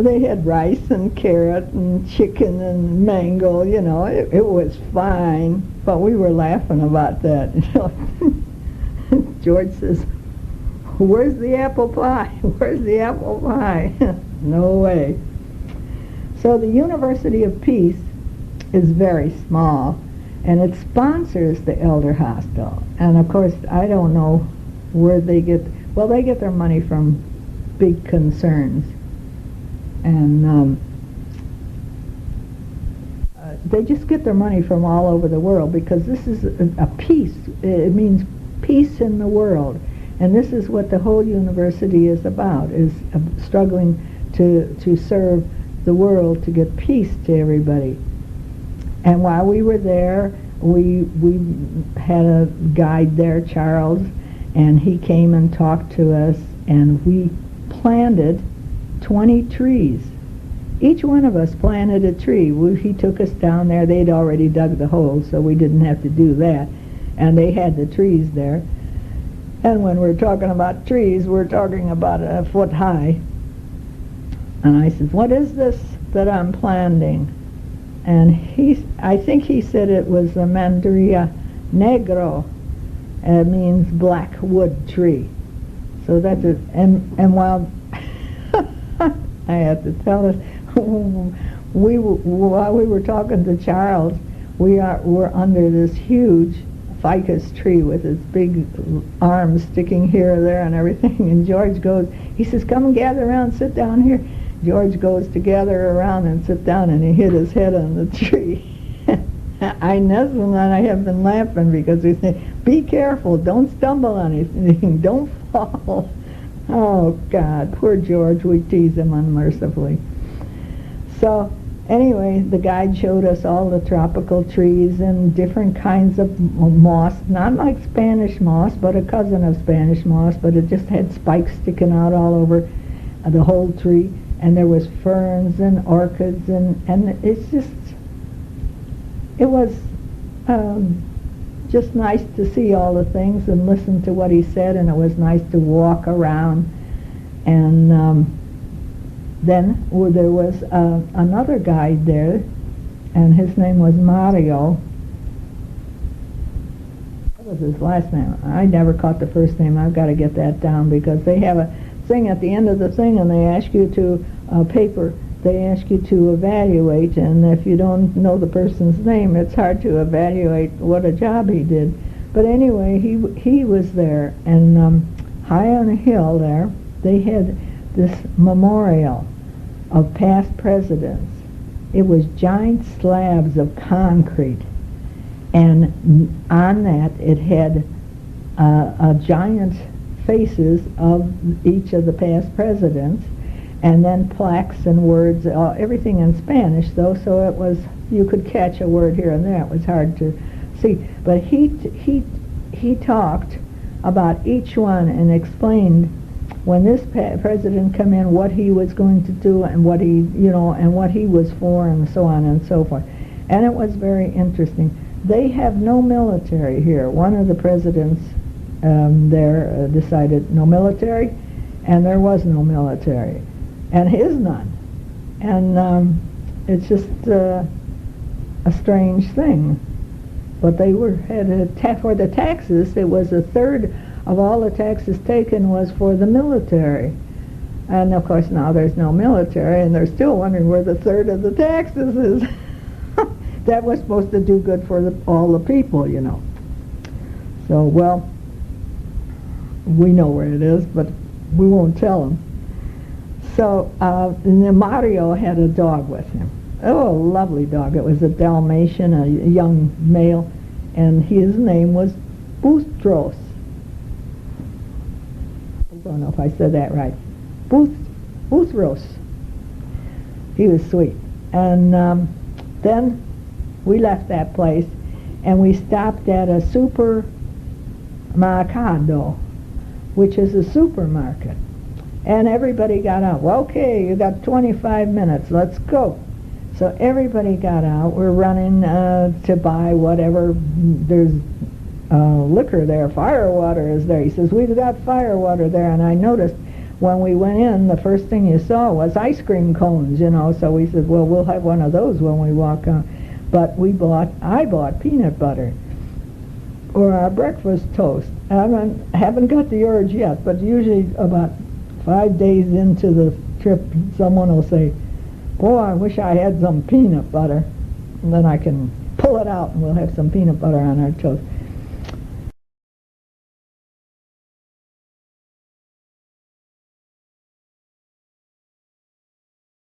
They had rice and carrot and chicken and mango, you know. It was fine, but we were laughing about that. You know. George says, "Where's the apple pie? Where's the apple pie?" No way. So the University of Peace is very small, and it sponsors the Elder Hostel. And of course, I don't know where they get, well, they get their money from big concerns. And they just get their money from all over the world, because this is a peace. It means peace in the world. And this is what the whole university is about, is struggling to serve the world, to get peace to everybody. And while we were there, we had a guide there, Charles, and he came and talked to us, and we planted 20 trees. Each one of us planted a tree. He took us down there. They'd already dug the hole, so we didn't have to do that. And they had the trees there. And when we're talking about trees, we're talking about a foot high. And I said, "What is this that I'm planting?" And I think he said it was a Mandaria negro. It means black wood tree. So that's it. And while I have to tell us, while we were talking to Charles, we're under this huge ficus tree with its big arms sticking here or there and everything. And George goes, he says, "Come and gather around, sit down here." George goes to gather around and sit down, and he hit his head on the tree. I nestled and I have been laughing, because we say, "Be careful, don't stumble on anything, don't fall." Oh God, poor George, we tease him unmercifully. So anyway, the guide showed us all the tropical trees and different kinds of moss, not like Spanish moss, but a cousin of Spanish moss, but it just had spikes sticking out all over the whole tree. And there was ferns and orchids, and it's just, it was just nice to see all the things and listen to what he said, and it was nice to walk around. And then there was another guide there, and his name was Mario. What was his last name? I never caught the first name. I've got to get that down, because they have a thing at the end of the thing, and they ask you to paper. They ask you to evaluate, and if you don't know the person's name, it's hard to evaluate what a job he did. But anyway, he was there, and high on a hill there, they had this memorial of past presidents. It was giant slabs of concrete, and on that it had a giant faces of each of the past presidents, and then plaques and words, everything in Spanish though, so it was, you could catch a word here and there. It was hard to see, but he talked about each one and explained when this president come in what he was going to do, and what he, and what he was for, and so on and so forth. And it was very interesting. They have no military here. One of the presidents there decided no military, and there was no military, and his none. And it's just a strange thing. But they had for the taxes, it was a third of all the taxes taken was for the military. And of course now there's no military, and they're still wondering where the third of the taxes is. That was supposed to do good for all the people, So, well, we know where it is, but we won't tell them. So, and then Mario had a dog with him. Oh, a lovely dog. It was a Dalmatian, a young male, and his name was Boustros. I don't know if I said that right. Boustros. He was sweet. And then we left that place, and we stopped at a supermercado, which is a supermarket. And everybody got out. Well, okay, you got 25 minutes. Let's go. So everybody got out. We're running to buy whatever. There's liquor there. Firewater is there. He says, we've got firewater there. And I noticed when we went in, the first thing you saw was ice cream cones, so we said, well, we'll have one of those when we walk out. But I bought peanut butter or our breakfast toast. I haven't got the urge yet, but usually about 5 days into the trip, someone will say, boy, I wish I had some peanut butter. And then I can pull it out and we'll have some peanut butter on our toast.